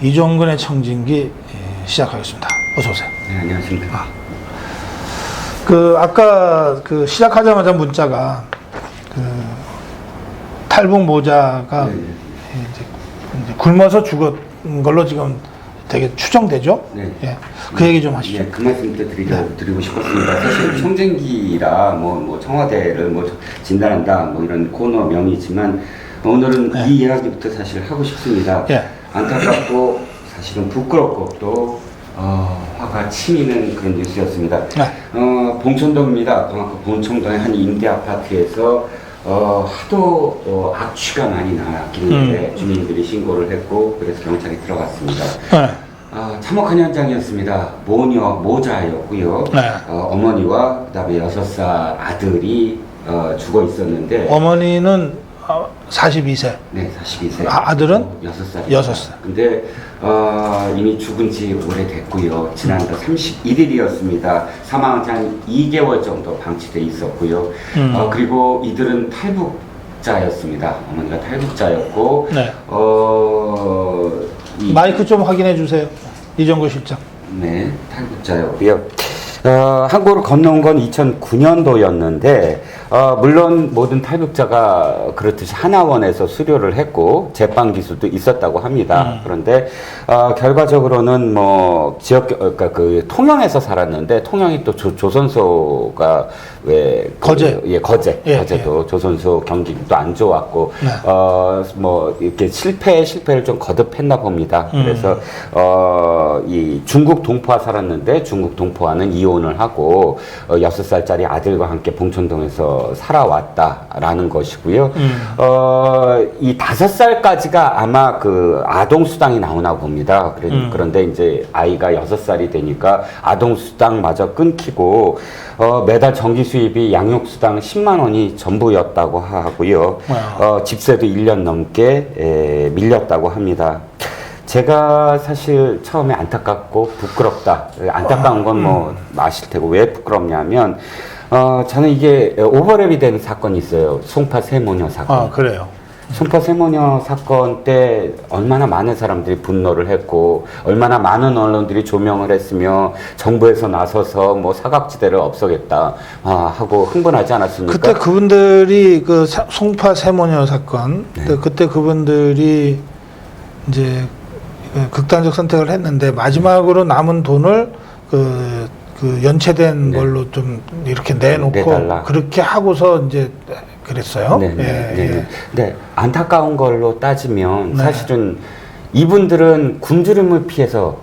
이종근의 청진기 시작하겠습니다. 어서 오세요. 네, 안녕하십니까. 아까 시작하자마자 문자가 탈북 모자가 네. 이제 굶어서 죽은 걸로 지금 되게 추정되죠? 네. 예. 그 얘기 좀 하시죠. 예, 그 말씀도 드리고 싶었습니다. 사실 청진기라 뭐 청와대를 진단한다 뭐 이런 코너명이지만 오늘은 네. 이 이야기부터 사실 하고 싶습니다. 예. 안타깝고 사실은 부끄럽고 또 화가 치미는 그런 뉴스였습니다. 네. 봉천동입니다. 정확히 봉천동의 한 임대 아파트에서 하도 악취가 많이 나길래 주민들이 신고를 했고 그래서 경찰이 들어갔습니다. 네. 참혹한 현장이었습니다. 모자였고요. 네. 어머니와 그다음에 6살 아들이 죽어 있었는데 어머니는 42세. 네, 42세. 아들은 6살. 6살. 근데 이미 죽은 지 오래됐고요. 지난달 31일이었습니다. 사망한 지 한 2개월 정도 방치돼 있었고요. 그리고 이들은 탈북자였습니다. 어머니가 탈북자였고 네. 마이크 좀 확인해 주세요. 이종근 실장. 네, 탈북자였고요. 한국으로 건너온 건 2009년도였는데, 물론 모든 탈북자가 그렇듯이 하나원에서 수료를 했고, 재판 기술도 있었다고 합니다. 그런데, 결과적으로는 뭐, 그러니까 통영에서 살았는데, 통영이 또 조선소가 거제. 거제도 조선소 경기도 안 좋았고, 네. 뭐, 이렇게 실패를 좀 거듭했나 봅니다. 그래서, 이 중국 동포와 살았는데, 중국 동포와는 이혼을 하고 6살짜리 아들과 함께 봉천동에서 살아왔다라는 것이고요. 이 5살까지가 아마 그 아동수당이 나오나 봅니다. 그런데 이제 아이가 6살이 되니까 아동수당마저 끊기고 매달 정기 수입이 양육수당 10만 원이 전부였다고 하고요. 집세도 1년 넘게 밀렸다고 합니다. 제가 사실 처음에 안타깝고 부끄럽다. 안타까운 건 뭐 아실 테고 왜 부끄럽냐면 저는 이게 오버랩이 되는 사건이 있어요. 송파 세모녀 사건. 그래요. 송파 세모녀 사건 때 얼마나 많은 사람들이 분노를 했고 얼마나 많은 언론들이 조명을 했으며 정부에서 나서서 뭐 사각지대를 없애겠다 하고 흥분하지 않았습니까? 그때 그분들이 송파 세모녀 사건, 네. 그때 그분들이 이제 극단적 선택을 했는데 마지막으로 남은 돈을 연체된 네. 걸로 좀 이렇게 내놓고 내달라. 그렇게 하고서 이제 그랬어요. 네. 안타까운 걸로 따지면 네. 사실은 이분들은 굶주림을 피해서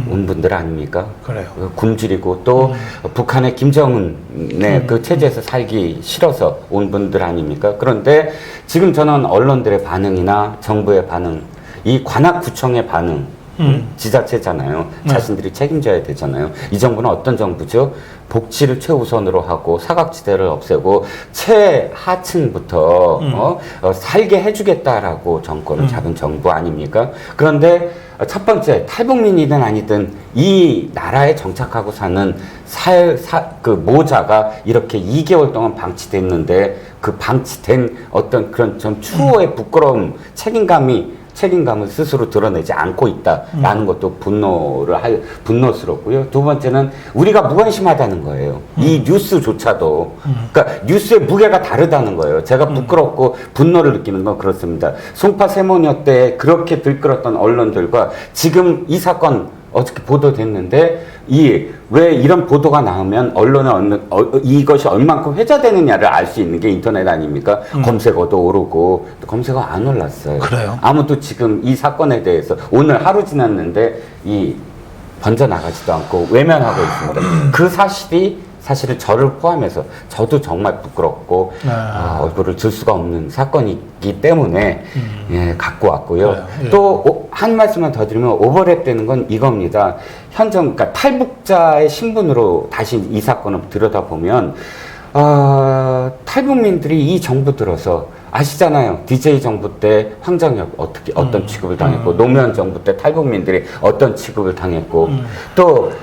온 분들 아닙니까? 그래요. 굶주리고 또 북한의 김정은의 그 체제에서 살기 싫어서 온 분들 아닙니까? 그런데 지금 저는 언론들의 반응이나 정부의 반응, 이 관악구청의 반응, 지자체잖아요. 자신들이 책임져야 되잖아요. 이 정부는 어떤 정부죠? 복지를 최우선으로 하고 사각지대를 없애고 최하층부터 살게 해주겠다라고 정권을 잡은 정부 아닙니까? 그런데 첫 번째 탈북민이든 아니든 이 나라에 정착하고 사는 그 모자가 이렇게 2개월 동안 방치됐는데 그 방치된 어떤 그런 좀 추호의 부끄러움, 책임감을 스스로 드러내지 않고 있다라는 것도 분노스럽고요. 두 번째는 우리가 무관심하다는 거예요. 이 뉴스조차도. 그러니까 뉴스의 무게가 다르다는 거예요. 제가 부끄럽고 분노를 느끼는 건 그렇습니다. 송파 세모녀 때 그렇게 들끓었던 언론들과 지금 이 사건 어저께 보도됐는데 왜 이런 보도가 나오면 언론에 이것이 얼만큼 회자되느냐를 알 수 있는 게 인터넷 아닙니까? 검색어도 오르고 검색어 안 올랐어요. 그래요? 아무도 지금 이 사건에 대해서 오늘 하루 지났는데 번져나가지도 않고 외면하고 있습니다. 그 사실은 저를 포함해서 저도 정말 부끄럽고 얼굴을 들 수가 없는 사건이기 때문에 갖고 왔고요. 예. 또 한 말씀만 더 드리면 오버랩 되는 건 이겁니다. 그러니까 탈북자의 신분으로 다시 이 사건을 들여다보면 탈북민들이 이 정부 들어서 아시잖아요. DJ 정부 때 황정혁 어떤 취급을 당했고 노무현 정부 때 탈북민들이 어떤 취급을 당했고 또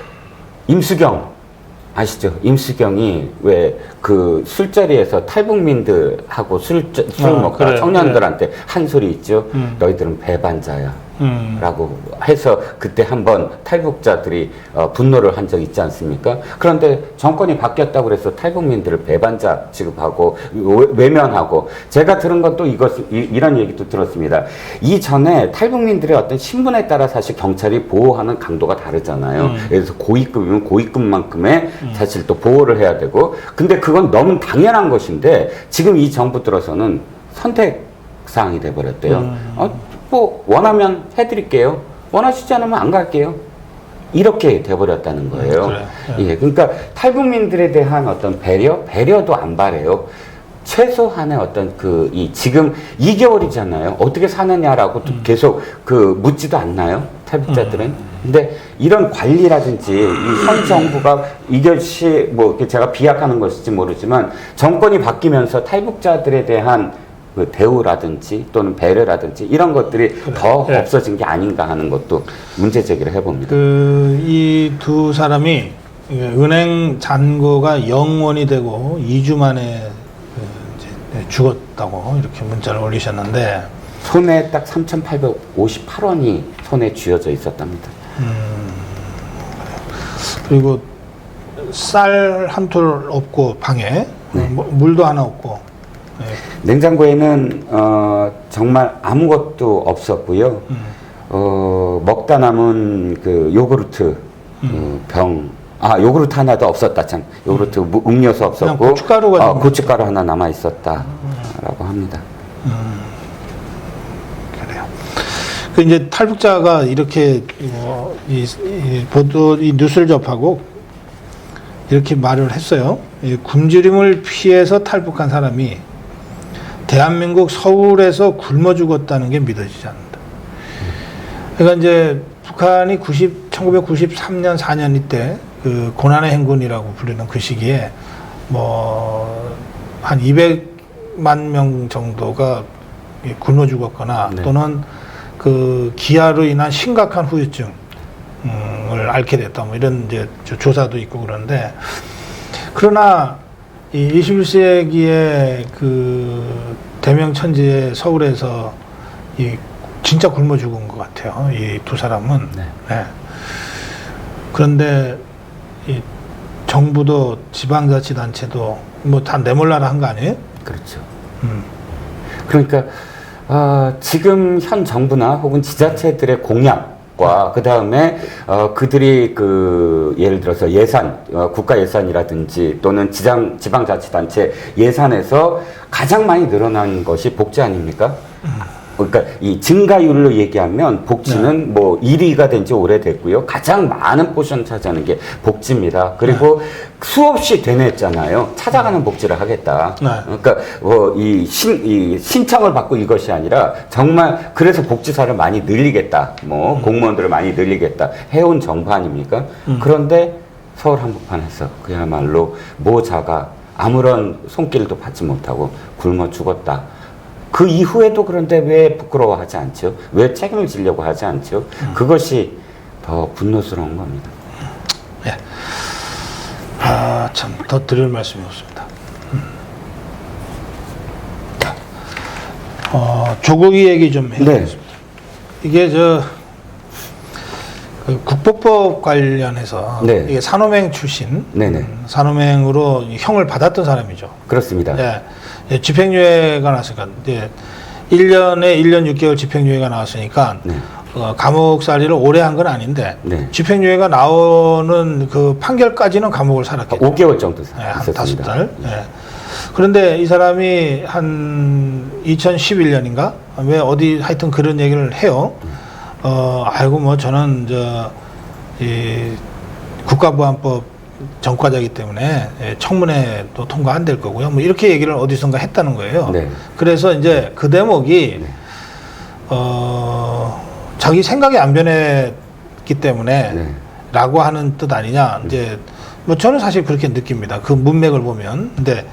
임수경 아시죠? 임수경이 왜 그 술자리에서 탈북민들하고 술 먹다 그래, 청년들한테 한 소리 있죠? 너희들은 배반자야. 라고 해서 그때 한번 탈북자들이 분노를 한 적 있지 않습니까? 그런데 정권이 바뀌었다고 그래서 탈북민들을 배반자 취급하고 외면하고, 제가 들은 것도 이런 얘기도 들었습니다. 이전에 탈북민들의 어떤 신분에 따라 사실 경찰이 보호하는 강도가 다르잖아요. 그래서 고위급이면 고위급만큼의 사실 또 보호를 해야 되고, 근데 그건 너무 당연한 것인데 지금 이 정부 들어서는 선택사항이 돼버렸대요. 뭐 원하면 해드릴게요. 원하시지 않으면 안 갈게요. 이렇게 돼버렸다는 거예요. 그래요. 예, 그러니까 탈북민들에 대한 어떤 배려도 안 바래요. 최소한의 어떤 지금 2개월이잖아요. 어떻게 사느냐라고 계속 묻지도 않나요? 탈북자들은. 근데 이런 관리라든지 이 현 정부가 이것이 뭐 제가 비약하는 것일지 모르지만 정권이 바뀌면서 탈북자들에 대한 대우라든지 또는 배려라든지 이런 것들이 더 없어진 게 아닌가 하는 것도 문제 제기를 해봅니다. 이 두 사람이 은행 잔고가 0원이 되고 2주 만에 이제 죽었다고 이렇게 문자를 올리셨는데, 손에 딱 3,858원이 손에 쥐어져 있었답니다. 그리고 쌀 한 톨 없고 방에 물도 하나 없고, 냉장고에는 정말 아무것도 없었고요. 먹다 남은 요구르트 요구르트 하나도 없었다. 참, 요구르트 음료수 없었고, 고춧가루가 고춧가루 하나 남아 있었다라고 합니다. 그래요. 그 이제 탈북자가 이렇게 이 뉴스를 접하고 이렇게 말을 했어요. 이 굶주림을 피해서 탈북한 사람이 대한민국 서울에서 굶어 죽었다는 게 믿어지지 않는다. 그러니까 이제 북한이 1993년 4년 이때 그 고난의 행군이라고 부르는 그 시기에 뭐 한 200만 명 정도가 굶어 죽었거나 또는 그 기아로 인한 심각한 후유증을 앓게 됐다, 뭐 이런 이제 조사도 있고 그런데, 그러나 이 21세기의 그 대명천지의 서울에서 진짜 굶어 죽은 것 같아요. 이 두 사람은. 네. 그런데 이 정부도 지방자치단체도 뭐 다 내몰라라 한 거 아니에요? 그렇죠. 그러니까 지금 현 정부나 혹은 지자체들의 공약과 그 다음에 그들이 예를 들어서 예산, 국가 예산이라든지 또는 지방자치단체 예산에서 가장 많이 늘어난 것이 복지 아닙니까? 그러니까 이 증가율로 얘기하면 복지는 뭐 1위가 된 지 오래됐고요. 가장 많은 포션 차지하는 게 복지입니다. 그리고 수없이 되뇌잖아요. 찾아가는 복지를 하겠다. 그러니까 이 신청을 받고 이것이 아니라 정말 그래서 복지사를 많이 늘리겠다. 뭐 공무원들을 많이 늘리겠다. 해온 정부 아닙니까? 그런데 서울 한복판에서 그야말로 모자가 아무런 손길도 받지 못하고 굶어 죽었다. 그 이후에도 그런데 왜 부끄러워하지 않죠? 왜 책임을 지려고 하지 않죠? 그것이 더 분노스러운 겁니다. 예. 참, 더 드릴 말씀이 없습니다. 조국이 얘기 좀 해보겠습니다. 이게 그 국보법 관련해서 이게 산호맹 출신, 산호맹으로 형을 받았던 사람이죠. 그렇습니다. 예, 집행유예가 나왔으니까 이제 1년에 1년 6개월 집행유예가 나왔으니까 감옥살이를 오래 한 건 아닌데 집행유예가 나오는 그 판결까지는 감옥을 살았겠죠. 5개월 정도 한 5달. 예. 그런데 이 사람이 한 2011년인가 왜 어디 하여튼 그런 얘기를 해요. 아이고 뭐 저는 이 국가보안법 전과자이기 때문에 청문회도 통과 안 될 거고요. 뭐 이렇게 얘기를 어디선가 했다는 거예요. 그래서 이제 그 대목이 자기 생각이 안 변했기 때문에 라고 하는 뜻 아니냐. 이제 뭐 저는 사실 그렇게 느낍니다. 그 문맥을 보면. 근데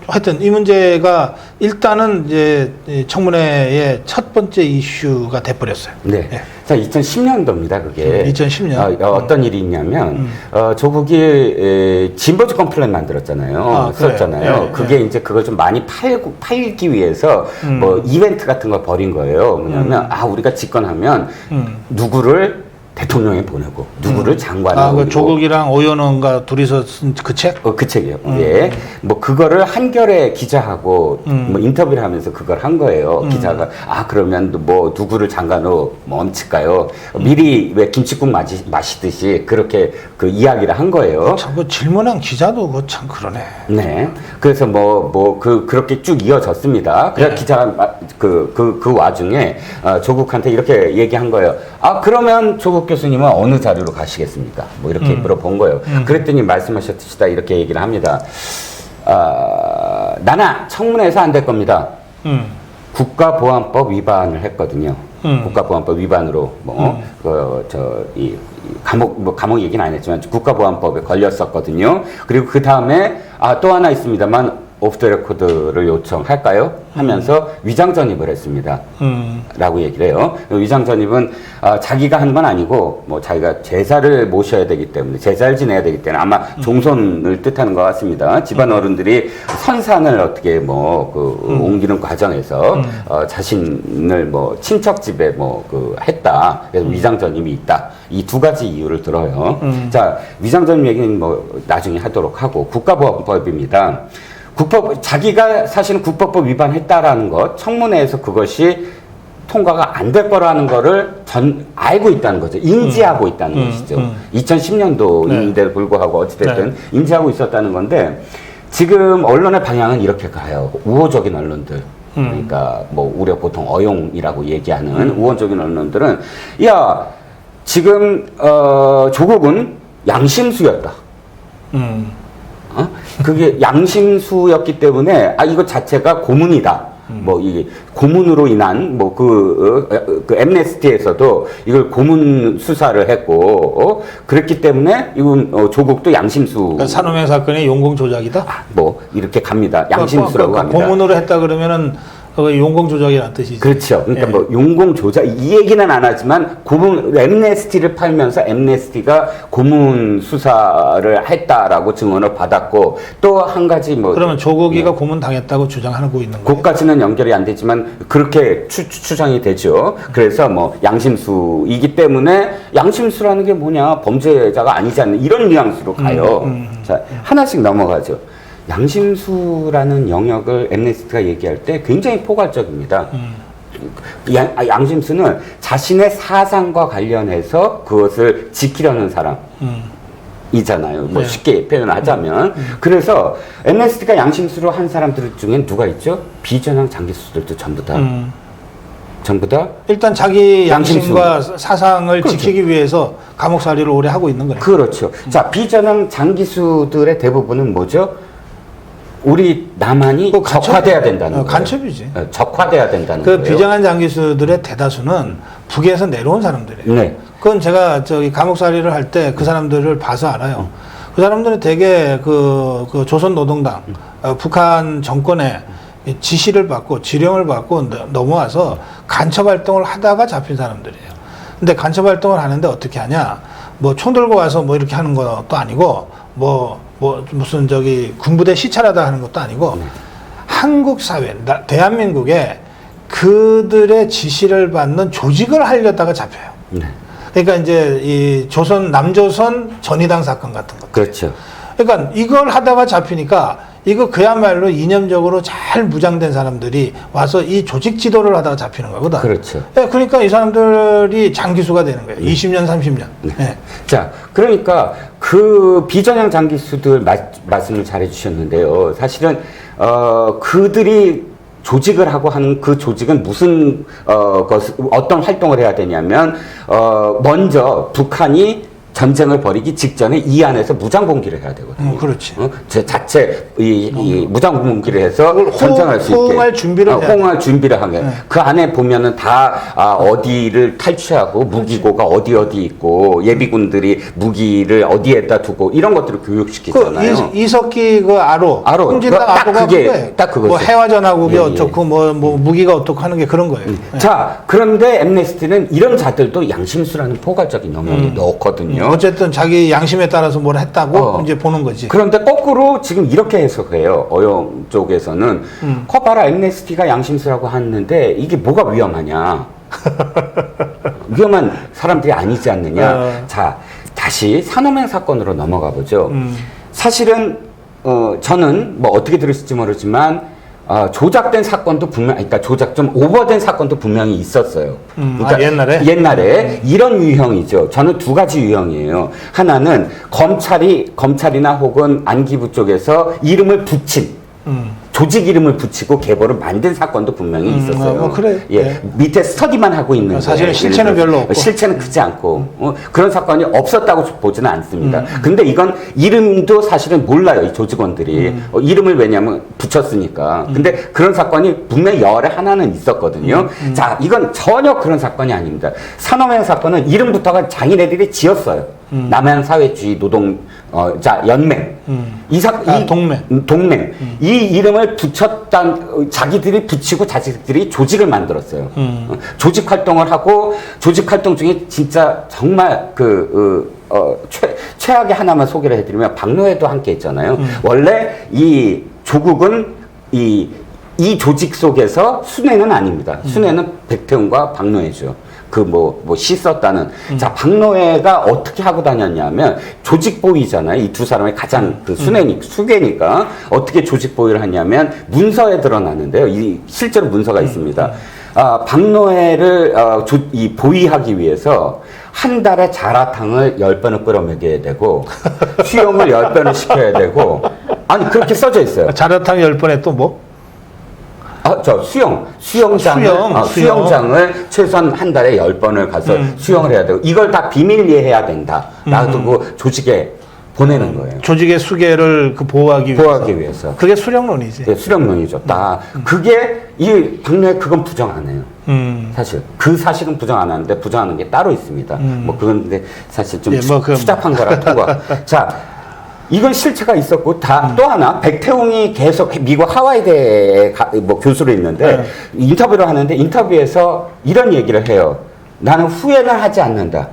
하여튼 이 문제가 일단은 이제 청문회의 첫 번째 이슈가 돼버렸어요. 네. 자, 2010년도입니다, 그게. 2010년. 어떤 일이 있냐면, 조국이 진보주권 플랜 만들었잖아요. 썼잖아요. 예, 그게 이제 그걸 좀 많이 팔기 위해서 뭐 이벤트 같은 걸 벌인 거예요. 뭐냐면, 우리가 집권하면 누구를 대통령에 보내고 누구를 장관에 그 올리고. 조국이랑 오연원과 둘이서 쓴 그 책? 그 책이요. 예. 뭐 그거를 한겨레 기자하고 뭐 인터뷰를 하면서 그걸 한 거예요. 기자가 그러면 뭐 누구를 장관으로 뭐 얹힐까요? 미리 왜 김치국 마시듯이 그렇게 그 이야기를 한 거예요. 참, 그 질문한 기자도 그거 참 그러네. 네. 그래서 그렇게 쭉 이어졌습니다. 그래서 기자가 그 와중에 조국한테 이렇게 얘기한 거예요. 그러면 조국 교수님은 어느 자리로 가시겠습니까? 뭐 이렇게 물어본 거예요. 그랬더니 말씀하셨듯이 이렇게 얘기를 합니다. 나는 청문회에서 안 될 겁니다. 국가보안법 위반을 했거든요. 국가보안법 위반으로 감옥 얘기는 안 했지만 국가보안법에 걸렸었거든요. 그리고 그 다음에 또 하나 있습니다만 오프 더 레코드를 요청할까요? 하면서 위장 전입을 했습니다. 라고 얘기를 해요. 위장 전입은 자기가 한 건 아니고 뭐 자기가 제사를 모셔야 되기 때문에 제사를 지내야 되기 때문에 아마 종손을 뜻하는 것 같습니다. 집안 어른들이 선산을 어떻게 옮기는 과정에서 자신을 친척 집에 했다. 그래서 위장 전입이 있다. 이 두 가지 이유를 들어요. 자, 위장 전입 얘기는 나중에 하도록 하고 국가보안법입니다. 자기가 사실은 국법법 위반했다라는 것, 청문회에서 그것이 통과가 안 될 거라는 거를 알고 있다는 거죠. 인지하고 있다는 것이죠. 2010년도인데도 불구하고 어찌됐든 인지하고 있었다는 건데, 지금 언론의 방향은 이렇게 가요. 우호적인 언론들. 그러니까 우리가 보통 어용이라고 얘기하는 우호적인 언론들은, 지금 조국은 양심수였다. 그게 양심수였기 때문에 이거 자체가 고문이다. 이 고문으로 인한 그 엠네스티에서도 이걸 고문 수사를 했고 그랬기 때문에 이건 조국도 양심수. 그러니까 산호명 사건의 용공 조작이다. 이렇게 갑니다. 양심수라고 합니다. 고문으로 했다 그러면은 용공 조작이라는 뜻이죠. 그렇죠. 그러니까 용공 조작 이 얘기는 안 하지만 엠네스티를 팔면서 엠네스티가 고문 수사를 했다라고 증언을 받았고 또 한 가지 그러면 조국이가 고문 당했다고 주장하고 있는 거예요. 그것까지는 연결이 안 되지만 그렇게 추정이 되죠. 그래서 양심수이기 때문에 양심수라는 게 뭐냐 범죄자가 아니지 않는 이런 뉘앙스로 가요. 자, 하나씩 넘어가죠. 양심수라는 영역을 엠네스티가 얘기할 때 굉장히 포괄적입니다. 양심수는 자신의 사상과 관련해서 그것을 지키려는 사람이잖아요. 쉽게 표현하자면. 그래서 엠네스티가 양심수로 한 사람들 중엔 누가 있죠? 비전형 장기수들도 전부 다 일단 자기 양심과 사상을 지키기 위해서 감옥살이를 오래 하고 있는 거예요. 그렇죠. 자, 비전형 장기수들의 대부분은 뭐죠? 우리 남한이 적화돼야 된다는 거예요. 간첩이지. 적화돼야 된다는 그 거예요. 비정한 장기수들의 대다수는 북에서 내려온 사람들이에요. 네. 그건 제가 감옥살이를 할 때 그 사람들을 봐서 알아요. 그 사람들은 되게 그 조선노동당, 북한 정권의 지시를 받고 지령을 받고 넘어와서 간첩 활동을 하다가 잡힌 사람들이에요. 근데 간첩 활동을 하는데 어떻게 하냐? 총 들고 와서 이렇게 하는 것도 아니고 무슨 군부대 시찰하다 하는 것도 아니고 한국 사회, 대한민국에 그들의 지시를 받는 조직을 하려다가 잡혀요. 그러니까 이제 이 남조선 전이당 사건 같은 것. 그렇죠. 그러니까 이걸 하다가 잡히니까 이거 그야말로 이념적으로 잘 무장된 사람들이 와서 이 조직 지도를 하다가 잡히는 거거든. 그렇죠. 그러니까 이 사람들이 장기수가 되는 거예요. 20년, 30년. 네. 자, 그러니까 그 비전형 장기수들 말씀을 잘 해주셨는데요. 사실은 그들이 조직을 하고 하는 그 조직은 무슨 어떤 활동을 해야 되냐면 먼저 북한이 전쟁을 벌이기 직전에 이 안에서 무장봉기를 해야 되거든요. 그렇지. 제 자체 이 무장봉기를 해서 전쟁할 수 있게 호응할 준비를 해야 호응할 준비를 하게. 그 안에 보면은 다 어디를 탈취하고 무기고가 어디 있고 예비군들이 무기를 어디에다 두고 이런 것들을 교육시키잖아요. 그 이석기 그 아로 홍진당 딱 아로가 그게 딱 그거죠. 뭐 해화전화국이 예, 예. 어떻고 뭐 무기가 어떻고 하는 게 그런 거예요. 자, 그런데 엠네스티는 이런 자들도 양심수라는 포괄적인 영역에 넣거든요. 어쨌든 자기 양심에 따라서 뭘 했다고 이제 보는 거지. 그런데 거꾸로 지금 이렇게 해석해요. 어용 쪽에서는 봐라 엠네스티가 양심수라고 하는데 이게 뭐가 위험하냐. 위험한 사람들이 아니지 않느냐. 자, 다시 산호맹 사건으로 넘어가 보죠. 사실은 저는 뭐 어떻게 들으실지 모르지만 조작된 사건도 그러니까 좀 오버된 사건도 분명히 있었어요. 그러니까 옛날에 이런 유형이죠. 저는 두 가지 유형이에요. 하나는 검찰이나 혹은 안기부 쪽에서 이름을 붙인 조직 이름을 붙이고 계보를 만든 사건도 분명히 있었어요. 그래. 예, 네. 밑에 스터디만 하고 있는 사실은 거예요. 실체는 별로 없고. 실체는 크지 않고 그런 사건이 없었다고 보지는 않습니다. 근데 이건 이름도 사실은 몰라요. 이 조직원들이 이름을 왜냐면 붙였으니까. 근데 그런 사건이 분명히 열에 하나는 있었거든요. 자, 이건 전혀 그런 사건이 아닙니다. 산호맹 사건은 이름부터가 자기네들이 지었어요. 남한 사회주의 노동 연맹. 동맹. 이 이름을 자기들이 붙이고 자기들이 조직을 만들었어요. 조직 활동을 하고 조직 활동 중에 진짜 정말 최악의 하나만 소개를 해드리면 박노해도 함께 했잖아요. 원래 이 조국은 이 조직 속에서 순회는 아닙니다. 순회는 백태웅과 박노해죠. 시 썼다는. 자, 박노해가 어떻게 하고 다녔냐면, 조직보위잖아요. 이 두 사람의 가장 수괴니까. 어떻게 조직보위를 하냐면, 문서에 드러나는데요. 실제로 문서가 있습니다. 박노해를, 보위하기 위해서, 한 달에 자라탕을 10번을 끓여 먹여야 되고, 수영을 10번을 시켜야 되고, 아니, 그렇게 써져 있어요. 자라탕 10번에 또 뭐? 수영장을 최소한 한 달에 10번을 가서 수영을 해야 되고, 이걸 다 비밀리해야 된다. 놔두고 조직에 보내는 거예요. 조직의 수계를 보호하기 위해서. 그게 수령론이지. 네, 수령론이죠. 박노해 그건 부정 안 해요. 사실. 그 사실은 부정 안 하는데, 부정하는 게 따로 있습니다. 그건데 사실 좀 추잡한 거라 통과. 자, 이건 실체가 있었고, 또 하나, 백태웅이 계속 미국 하와이대에 교수로 있는데, 인터뷰를 하는데, 인터뷰에서 이런 얘기를 해요. 나는 후회는 하지 않는다.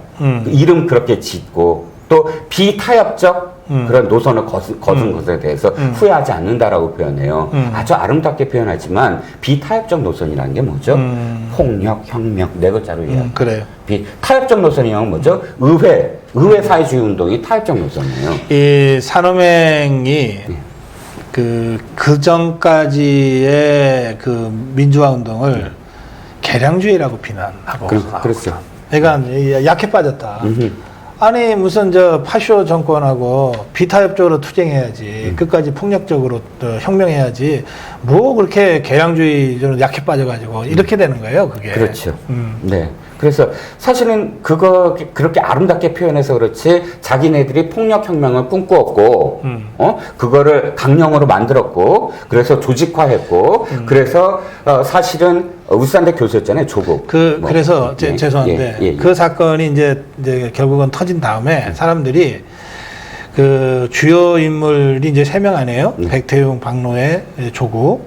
이름 그렇게 짓고, 또 비타협적 그런 노선을 거둔 것에 대해서 후회하지 않는다라고 표현해요. 아주 아름답게 표현하지만, 비타협적 노선이라는 게 뭐죠? 폭력, 혁명, 네 글자로 이해해요. 그래요. 타협적 노선이면 뭐죠? 의회 사회주의 운동이 타협적 노선이에요. 이 산호맹이 그 전까지의 그 민주화 운동을 개량주의라고 비난하고 그렇죠. 그러니까 약해 빠졌다. 아니 무슨 파쇼 정권하고 비타협적으로 투쟁해야지 끝까지 폭력적으로 혁명해야지 뭐 그렇게 개량주의적으로 약해 빠져가지고 이렇게 되는 거예요. 그게. 그렇죠. 네. 그래서 사실은 그렇게 아름답게 표현해서 그렇지 자기네들이 폭력혁명을 꿈꾸었고 그거를 강령으로 만들었고 그래서 조직화했고 그래서 사실은 울산대 교수였잖아요. 조국. 그래서 죄송한데 그 사건이 이제 결국은 터진 다음에 사람들이 그 주요 인물이 이제 3명 아니에요. 백태웅, 박노해, 조국.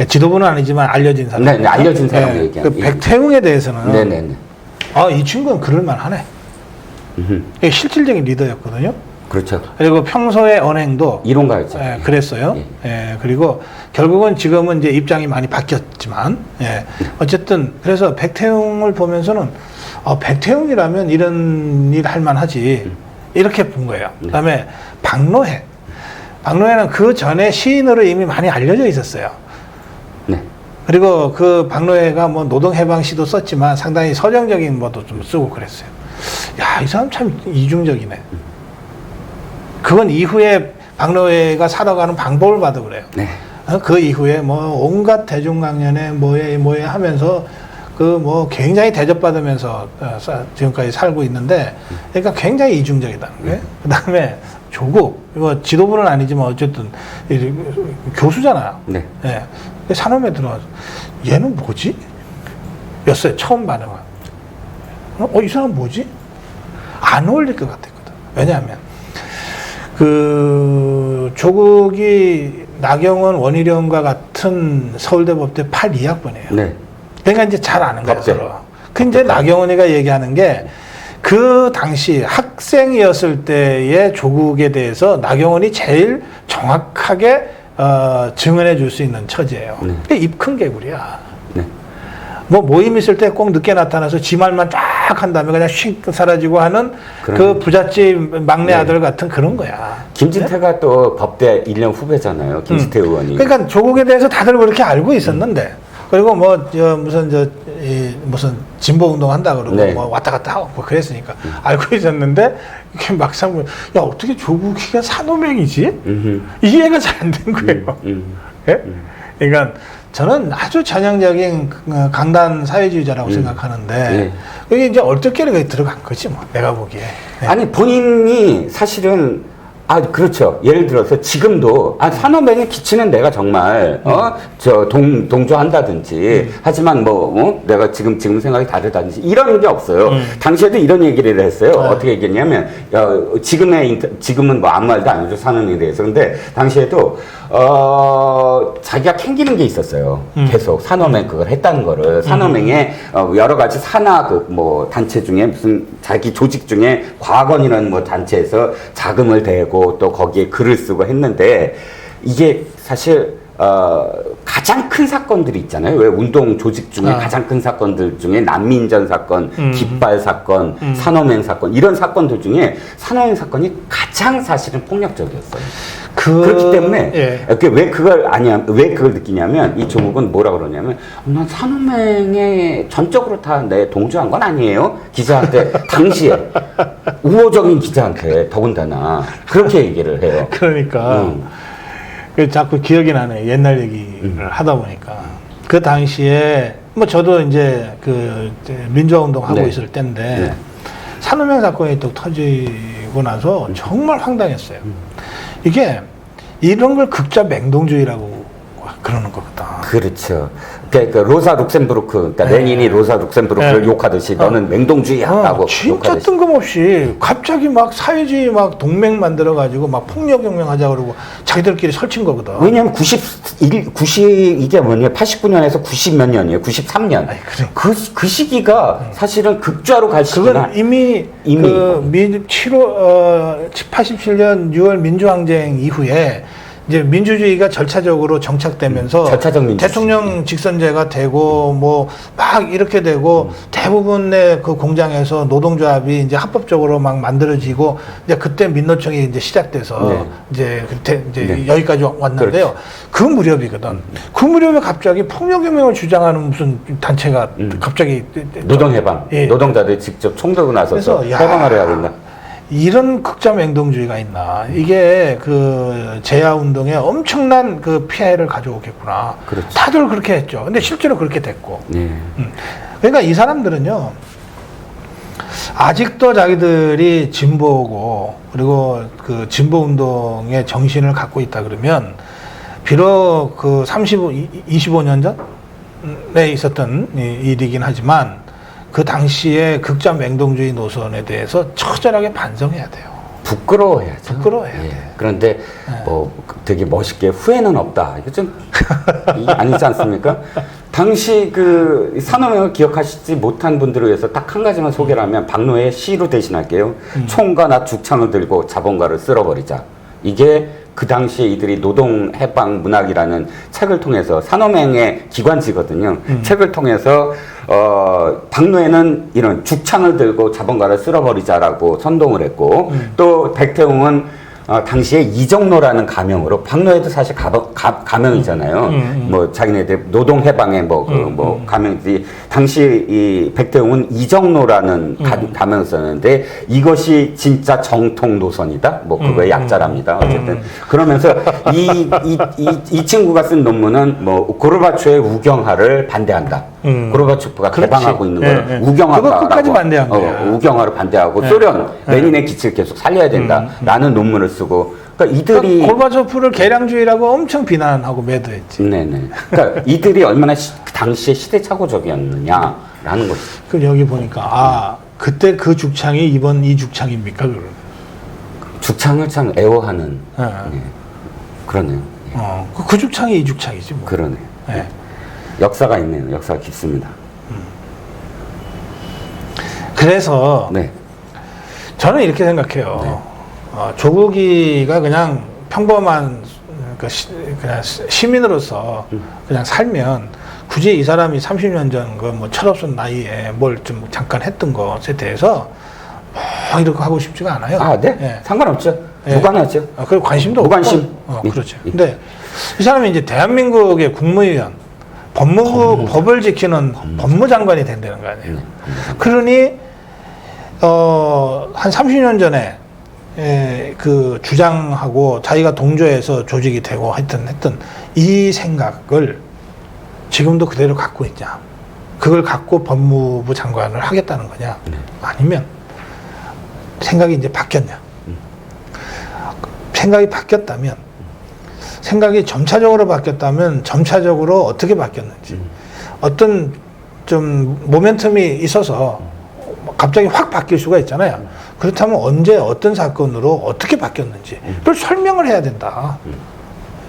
지도부는 아니지만 알려진 사람. 네, 알려진 사람 얘기하는. 백태웅에 대해서는 네네네. 이 친구는 그럴만하네. 실질적인 리더였거든요. 그렇죠. 그리고 평소의 언행도 이론가였죠. 그랬어요. 그리고 결국은 지금은 이제 입장이 많이 바뀌었지만, 어쨌든 그래서 백태웅을 보면서는 백태웅이라면 이런 일 할만하지 이렇게 본 거예요. 그다음에 박노해는 그 전에 시인으로 이미 많이 알려져 있었어요. 네. 그리고 그 박노해가 뭐 노동해방시도 썼지만 상당히 서정적인 뭐도 좀 쓰고 그랬어요. 야, 이 사람 참 이중적이네. 그건 이후에 박노해가 살아가는 방법을 봐도 그래요. 네. 그 이후에 뭐 온갖 대중강연에 뭐에 하면서 그 뭐 굉장히 대접받으면서 지금까지 살고 있는데, 그러니까 굉장히 이중적이다는 거예요. 그 다음에 조국, 이거 지도부는 아니지만 어쨌든 교수잖아요. 네. 예. 산업에 들어와서 얘는 뭐지? 였어요. 처음 반응은. 이 사람 뭐지? 안 어울릴 것 같았거든. 왜냐하면 그 조국이 나경원, 원희룡과 같은 서울대 법대 82학번이에요. 네. 그러니까 이제 잘 아는 거예요, 법대. 서로. 그 이제 나경원이가 얘기하는 게 그 당시 학생이었을 때의 조국에 대해서 나경원이 제일 정확하게 증언해 줄 수 있는 처지예요. 네. 그게 입 큰 개구리야. 네. 뭐 모임 있을 때 꼭 늦게 나타나서 지 말만 쫙 한 다음에 그냥 휙 사라지고 하는 그 그럼- 부잣집 막내 네. 아들 같은 그런 거야. 김진태가 또 법대 1년 후배잖아요. 김진태 의원이. 그러니까 조국에 대해서 다들 그렇게 알고 있었는데, 그리고 뭐 무슨 진보 운동 한다 그러고 네. 뭐 왔다 갔다 하고 뭐 그랬으니까 알고 있었는데, 이렇게 막상 보면 야 어떻게 조국이가 산호맹이지? 이해가 잘 안 된 거예요. 예? 그러니까 저는 아주 전형적인 강단 사회주의자라고 생각하는데, 네. 그게 이제 얼떨결에 들어간 거지 뭐 내가 보기에. 네. 아니 본인이 사실은 그렇죠. 예를 들어서 지금도 산업행에 기치는 내가 정말 동조한다든지 하지만 내가 지금 생각이 다르다든지 이런 게 없어요. 당시에도 이런 얘기를 했어요. 네. 어떻게 얘기했냐면 지금은 뭐 아무 말도 안 해줘 산업에 대해서. 근데 당시에도 자기가 캥기는 게 있었어요. 계속 산업행 그걸 했다는 거를 산업행에 여러 가지 산하 단체 중에 무슨 자기 조직 중에 과학원이라는 단체에서 자금을 대고 또 거기에 글을 쓰고 했는데, 이게 사실 가장 큰 사건들이 있잖아요. 왜 운동 조직 중에 가장 큰 사건들 중에 난민전 사건, 깃발 사건, 산업행 사건, 이런 사건들 중에 산업행 사건이 가장 사실은 폭력적이었어요. 그렇기 때문에 예. 왜 그걸 느끼냐면, 이 조국은 뭐라 그러냐면, 난 산업행에 전적으로 다 내 동조한 건 아니에요. 기자한테 당시에 우호적인 기자한테 더군다나 그렇게 얘기를 해요. 그러니까 그 자꾸 기억이 나네. 옛날 얘기를 하다 보니까 그 당시에 뭐 저도 이제 이제 민주화 운동 하고 네. 있을 때인데 네. 산업행 사건이 또 터지고 나서 정말 황당했어요. 이게 이런 걸 극좌 맹동주의라고 그러는 거거든. 그렇죠. 그러니까 로사 룩셈부르크, 그러니까 레닌이 로사 룩셈부르크를 네. 욕하듯이 너는 맹동주의야라고 진짜 욕하듯이. 뜬금없이 갑자기 막 사회주의 막 동맹 만들어가지고 막 폭력혁명 하자 그러고 자기들끼리 설친 거거든. 왜냐면 89년에서 90 몇 년이에요. 93년. 아니, 그래. 그 시기가 사실은 극좌로 갈 시기나. 그건 이미 87년 6월 민주항쟁 이후에 이제 민주주의가 절차적으로 정착되면서 절차적 민주주의. 대통령 직선제가 되고 뭐 막 이렇게 되고 대부분의 그 공장에서 노동조합이 이제 합법적으로 막 만들어지고 이제 그때 민노총이 이제 시작돼서 네. 이제 그때 이제 네. 여기까지 왔는데요. 그 무렵이거든. 그 무렵에 갑자기 폭력혁명을 주장하는 무슨 단체가 갑자기 노동해방. 예. 노동자들이 직접 총 들고 나서서 그래서 야, 해방을 해야 된다. 이런 극좌 맹동주의가 있나. 이게 그 제야 운동에 엄청난 그 피해를 가져오겠구나. 그렇죠. 다들 그렇게 했죠. 근데 실제로 그렇게 됐고. 네. 그러니까 이 사람들은요, 아직도 자기들이 진보고, 그리고 그 진보 운동의 정신을 갖고 있다 그러면, 비록 그 25년 전에 있었던 일이긴 하지만, 그 당시에 극좌 맹동주의 노선에 대해서 처절하게 반성해야 돼요. 부끄러워해야죠. 부끄러워해야 예. 돼. 그런데 되게 멋있게 후회는 없다. 이거 좀 이게 아니지 않습니까? 당시 그 산업혁명을 기억하시지 못한 분들을 위해서 딱 한 가지만 소개를 하면 박노의 시로 대신할게요. 총과 나 죽창을 들고 자본가를 쓸어버리자. 이게 그 당시에 이들이 노동해방 문학이라는 책을 통해서 산업행의 기관지거든요. 책을 통해서 박노해는 이런 죽창을 들고 자본가를 쓸어버리자라고 선동을 했고, 또 백태웅은 당시에 이정로라는 가명으로, 박노해도 사실 가명이잖아요. 뭐 자기네들 노동해방의 가명이지. 당시 이 백태웅은 이정로라는 가명을 썼는데, 이것이 진짜 정통 노선이다. 뭐 그거의 약자랍니다. 어쨌든 그러면서 이 친구가 쓴 논문은 뭐 고르바초의 우경화를 반대한다. 고르바초프가 그렇지. 개방하고 있는 걸 예, 예. 우경화라고 그거 끝까지 반대한 거야. 우경화를 반대하고 예. 소련 레닌의 기치를 계속 살려야 된다라는 논문을 쓰고 그러니까 이들이 골바초프를 개량주의라고 엄청 비난하고 매도했지. 네네. 그러니까 이들이 얼마나 당시에 시대착오적이었느냐라는 거죠. 그 여기 보니까 그때 그 죽창이 이번 이 죽창입니까? 그러면. 죽창을 참 애호하는 예. 예. 그러네요. 그 죽창이 이 죽창이지 뭐. 그러네. 예. 역사가 있네요. 역사가 깊습니다. 그래서 네. 저는 이렇게 생각해요. 조국이가 그냥 평범한 그냥 시민으로서 그냥 살면 굳이 이 사람이 30년 전 그 뭐 철없은 나이에 뭘 좀 잠깐 했던 것에 대해서 뭐 이렇게 하고 싶지가 않아요. 아, 네? 예. 상관없죠. 예. 무관하죠. 그리고 관심도 무관심. 없고. 예. 그렇죠. 예. 근데 이 사람이 이제 대한민국의 국무위원, 법을 지키는 법무장관이 된다는 거 아니에요. 그러니 한 30년 전에 그 주장하고 자기가 동조해서 조직이 되고 했던 이 생각을 지금도 그대로 갖고 있냐? 그걸 갖고 법무부 장관을 하겠다는 거냐? 아니면 생각이 이제 바뀌었냐? 생각이 바뀌었다면, 생각이 점차적으로 바뀌었다면 점차적으로 어떻게 바뀌었는지, 어떤 좀 모멘텀이 있어서 갑자기 확 바뀔 수가 있잖아요. 그렇다면 언제 어떤 사건으로 어떻게 바뀌었는지 그걸 설명을 해야 된다.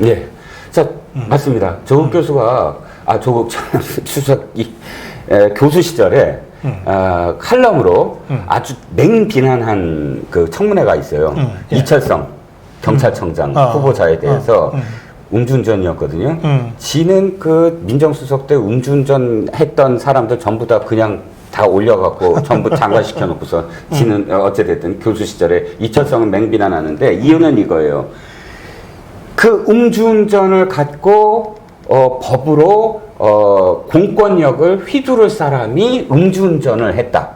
예. 자, 맞습니다. 조국 교수가, 조국 수석이 교수 시절에 칼럼으로 아주 맹비난한 그 청문회가 있어요. 예. 이철성 경찰청장 후보자에 대해서 음주운전이었거든요. 지는 그 민정수석 때 음주운전 했던 사람들 전부 다 그냥 다 올려갖고 전부 장관시켜놓고서 지는 어찌됐든 교수 시절에 이철성은 맹비난하는데 이유는 이거예요. 그 음주운전을 갖고 법으로 공권력을 휘두를 사람이 음주운전을 했다.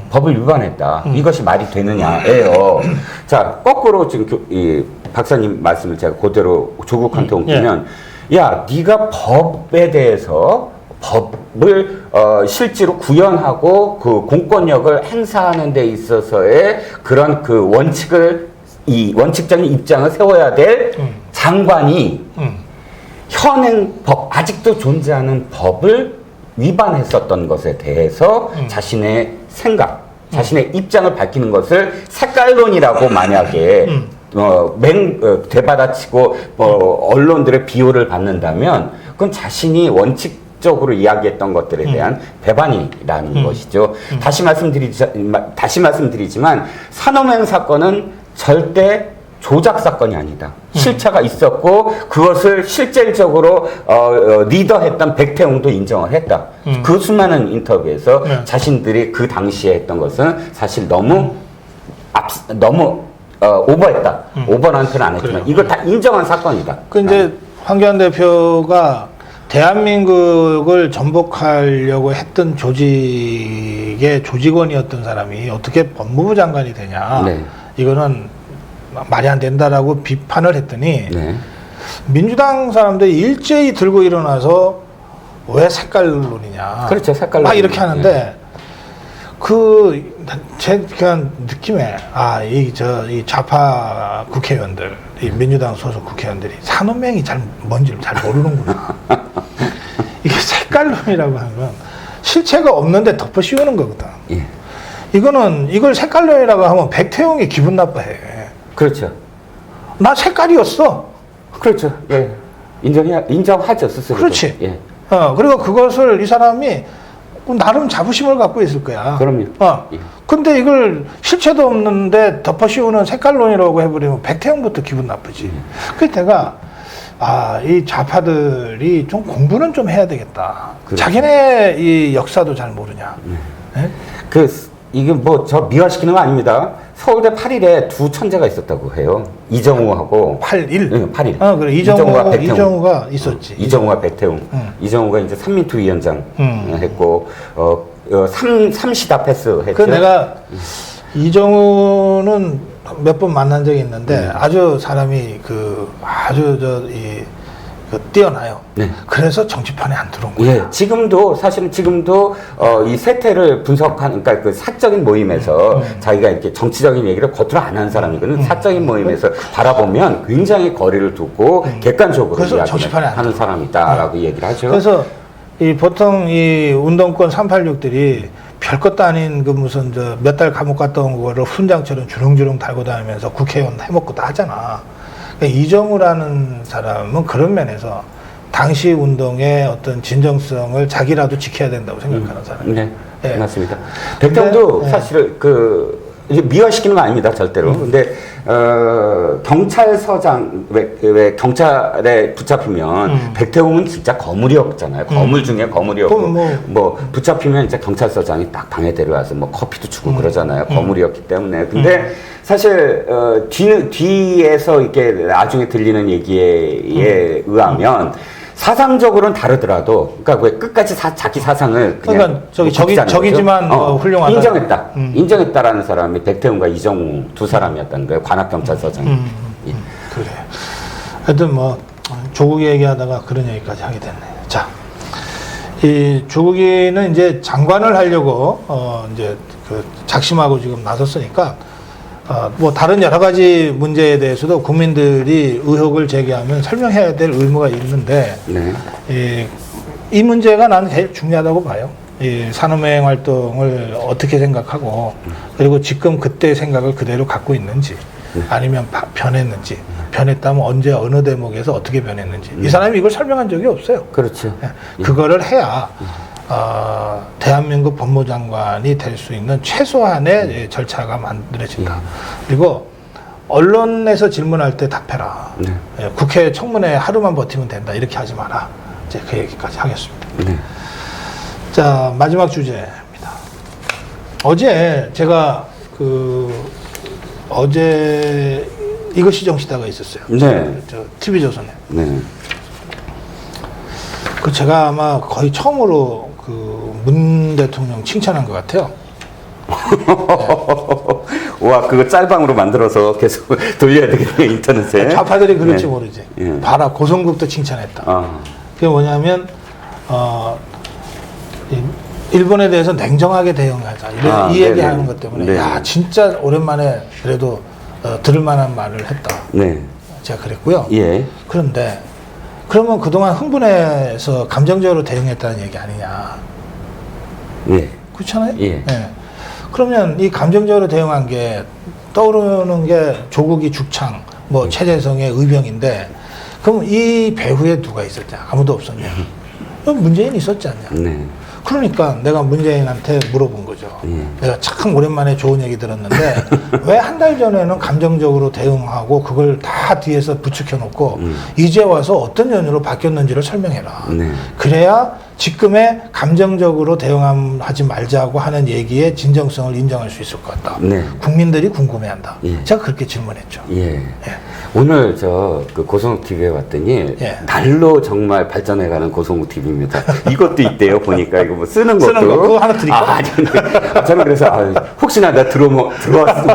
법을 위반했다. 이것이 말이 되느냐예요. 자, 거꾸로 지금 이 박사님 말씀을 제가 그대로 조국한테 옮기면, 야, 네가 법에 대해서 법을 실제로 구현하고 그 공권력을 행사하는 데 있어서의 그런 그 이 원칙적인 입장을 세워야 될 장관이 현행 법, 아직도 존재하는 법을 위반했었던 것에 대해서 자신의 생각, 자신의 입장을 밝히는 것을 색깔론이라고 만약에 되받아치고 언론들의 비호를 받는다면 그건 자신이 원칙적으로 이야기했던 것들에 대한 배반이라는 것이죠. 다시 말씀드리지만 산업행 사건은 절대 조작 사건이 아니다. 실체가 있었고 그것을 실질적으로 리더했던 백태웅도 인정을 했다. 그 수많은 인터뷰에서 자신들이 그 당시에 했던 것은 사실 너무 오버했다. 오버라는 표현 안 했지만 이걸 다 인정한 사건이다. 그 이제 황교안 대표가 대한민국을 전복하려고 했던 조직의 조직원이었던 사람이 어떻게 법무부 장관이 되냐. 네. 이거는 말이 안 된다라고 비판을 했더니 네. 민주당 사람들이 일제히 들고 일어나서 왜 색깔론이냐. 그렇죠. 색깔론. 막 이렇게 하는데 제 그냥 느낌에 이 좌파 국회의원들, 이 민주당 소속 국회의원들이 산업명이 뭔지를 잘 모르는구나. 이게 색깔론이라고 하는 건 실체가 없는데 덮어 씌우는 거거든. 예. 이걸 색깔론이라고 하면 백태웅이 기분 나빠해. 그렇죠. 나 색깔이었어. 그렇죠. 예. 인정하죠, 스스로. 그렇지. 예. 그리고 그것을 이 사람이 나름 자부심을 갖고 있을 거야. 그럼요. 예. 근데 이걸 실체도 없는데 덮어 씌우는 색깔론이라고 해버리면 백태웅부터 기분 나쁘지. 그래서 내가, 이 좌파들이 좀 공부는 좀 해야 되겠다. 그렇죠. 자기네 이 역사도 잘 모르냐. 네? 이게 저 미화시키는 거 아닙니다. 서울대 8일에 두 천재가 있었다고 해요. 이정우하고 8.1. 네, 8일. 그래. 이정우와 백태웅. 이정우가 있었지. 이정우와 백태웅. 이정우가 이제 삼민투 위원장 했고 삼시다 패스 했죠. 내가 이정우는 몇 번 만난 적이 있는데 아주 사람이 아주 뛰어나요. 네. 그래서 정치판에 안 들어온 거예요. 예, 사실은 지금도, 이 세태를 분석하는, 그러니까 그 사적인 모임에서 자기가 이렇게 정치적인 얘기를 겉으로 안 하는 사람이거든요. 사적인 모임에서 바라보면 굉장히 거리를 두고 객관적으로 그래서 정치판에 안 하는 사람이다라고 얘기를 하죠. 그래서 보통 이 운동권 386들이 별것도 아닌 그 무슨 몇 달 감옥 갔다 온 거를 훈장처럼 주렁주렁 달고 다니면서 국회의원 해먹고 다 하잖아. 그러니까 이정우라는 사람은 그런 면에서 당시 운동의 어떤 진정성을 자기라도 지켜야 된다고 생각하는 사람이에요. 네, 예. 맞습니다. 백태웅도 네. 사실 이제 미화시키는 건 아닙니다, 절대로. 근데, 경찰서장, 왜 경찰에 붙잡히면, 백태웅은 진짜 거물이었잖아요. 거물 중에 거물이었고, 뭐, 붙잡히면 이제 경찰서장이 딱 방에 데려와서 뭐 커피도 주고 그러잖아요. 거물이었기 때문에. 근데 사실, 뒤에서 이렇게 나중에 들리는 얘기에 의하면, 사상적으로는 다르더라도, 그러니까 왜 끝까지 자기 사상을 그냥 그러니까 적이지만 훌륭하다. 인정했다. 인정했다라는 사람이 백태웅과 이정우 두 사람이었다는 거예요. 관악경찰서장. 예. 그래. 하여튼 뭐 조국이 얘기하다가 그런 얘기까지 하게 됐네. 자, 이 조국이는 이제 장관을 하려고 이제 그 작심하고 지금 나섰으니까. 뭐 다른 여러 가지 문제에 대해서도 국민들이 의혹을 제기하면 설명해야 될 의무가 있는데 네. 이 문제가 나는 제일 중요하다고 봐요. 이 산업여행 활동을 어떻게 생각하고 그리고 지금 그때 생각을 그대로 갖고 있는지 아니면 변했는지 변했다면 언제 어느 대목에서 어떻게 변했는지 이 사람이 이걸 설명한 적이 없어요. 그렇죠. 그거를 해야 대한민국 법무장관이 될 수 있는 최소한의 절차가 만들어진다. 그리고 언론에서 질문할 때 답해라. 네. 국회 청문회 하루만 버티면 된다. 이렇게 하지 마라. 이제 그 얘기까지 하겠습니다. 네. 자, 마지막 주제입니다. 어제 제가 어제 이것이 정치다가 있었어요. 네. 저 TV조선에. 네. 제가 아마 거의 처음으로 문 대통령 칭찬한 것 같아요. 와, 그거 짤방으로 만들어서 계속 돌려야 되겠네요, 인터넷에. 좌파들이 그럴지 네. 모르지. 예. 봐라, 고성국도 칭찬했다. 그게 뭐냐면, 일본에 대해서 냉정하게 대응하자. 이 얘기하는 것 때문에, 네. 야, 진짜 오랜만에 그래도 들을 만한 말을 했다. 네. 제가 그랬고요. 예. 그런데, 그러면 그동안 흥분해서 감정적으로 대응했다는 얘기 아니냐. 네. 그렇잖아요? 예. 네. 그러면 이 감정적으로 대응한 게 떠오르는 게 조국이 죽창, 뭐 최재성의 의병인데, 그럼 이 배후에 누가 있었냐? 아무도 없었냐? 그럼 문재인이 있었지 않냐? 네. 그러니까 내가 문재인한테 물어본 거죠. 내가 참 오랜만에 좋은 얘기 들었는데 왜 한 달 전에는 감정적으로 대응하고 그걸 다 뒤에서 부추겨 놓고 이제 와서 어떤 연유로 바뀌었는지를 설명해라. 네. 그래야 지금의 감정적으로 대응하지 말자고 하는 얘기의 진정성을 인정할 수 있을 것 같다. 네. 국민들이 궁금해한다. 예. 제가 그렇게 질문했죠. 예. 오늘 그 고성욱 TV에 왔더니 날로 정말 발전해가는 고성욱 TV입니다. 이것도 있대요. 보니까 이거 뭐 쓰는 것도. 그거 하나 드릴까? 아니. 저는 그래서 혹시나 나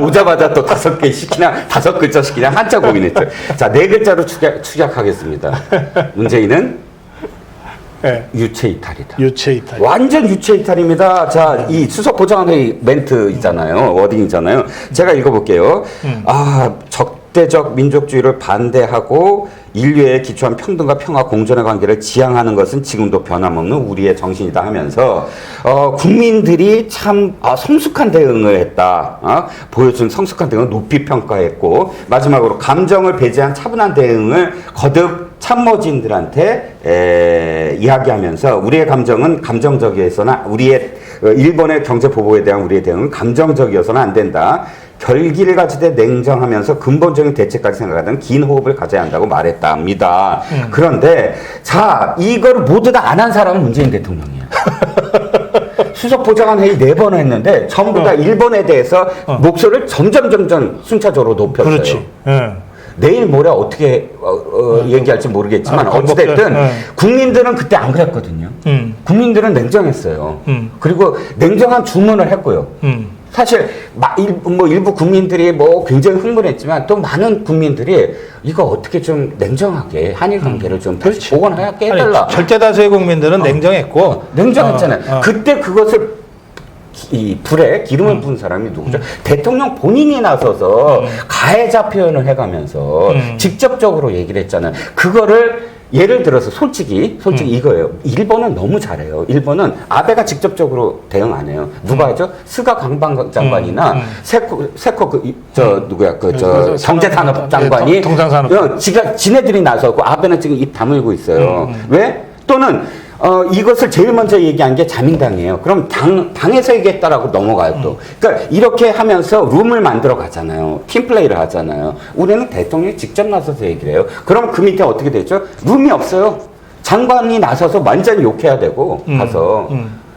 오자마자 또 5개 시키나 5글자 시키나 한자 고민했죠. 자, 4글자로 추격하겠습니다. 문재인은 유체 이탈이다. 유체 이탈. 완전 유체 이탈입니다. 자, 이 수석 보좌관회의 멘트 있잖아요. 워딩 있잖아요. 제가 읽어볼게요. 적대적 민족주의를 반대하고 인류에 기초한 평등과 평화 공존의 관계를 지향하는 것은 지금도 변함없는 우리의 정신이다 하면서 국민들이 참 성숙한 대응을 했다. 보여준 성숙한 대응을 높이 평가했고 마지막으로 감정을 배제한 차분한 대응을 거듭 참모진들한테 이야기하면서 우리의 감정은 감정적이어서나 일본의 경제 보복에 대한 우리의 대응은 감정적이어서는 안 된다. 결기를 가지되 냉정하면서 근본적인 대책까지 생각하던 긴 호흡을 가져야 한다고 말했답니다. 그런데 자, 이걸 모두 다 안 한 사람은 문재인 대통령이에요. 수석 보좌관 회의 4번 했는데 전부 다 일본에 대해서 목소리를 점점 순차적으로 높였어요. 그렇지. 내일 모레 어떻게 얘기할지 모르겠지만 어찌됐든 국민들은 그때 안 그랬거든요. 국민들은 냉정했어요. 그리고 냉정한 주문을 했고요. 사실 일부 국민들이 뭐 굉장히 흥분했지만 또 많은 국민들이 이거 어떻게 좀 냉정하게 한일 관계를 좀 다시 복원하게 해달라. 아니, 절대 다수의 국민들은 냉정했고 냉정했잖아요. 그때 그것을 이 불에 기름을 부은 사람이 누구죠? 대통령 본인이 나서서 가해자 표현을 해가면서 직접적으로 얘기를 했잖아요. 그거를 예를 들어서 솔직히 이거예요. 일본은 너무 잘해요. 일본은 아베가 직접적으로 대응 안 해요. 누가 하죠? 스가 관방장관이나 세코 누구야 경제산업 장관이 통상산업 지네들이 나서고 아베는 지금 입 다물고 있어요. 왜? 또는 이것을 제일 먼저 얘기한 게 자민당이에요. 그럼 당에서 얘기했다라고 넘어가요, 또. 그러니까 이렇게 하면서 룸을 만들어 가잖아요. 팀플레이를 하잖아요. 우리는 대통령이 직접 나서서 얘기를 해요. 그럼 그 밑에 어떻게 되죠? 룸이 없어요. 장관이 나서서 완전히 욕해야 되고, 가서.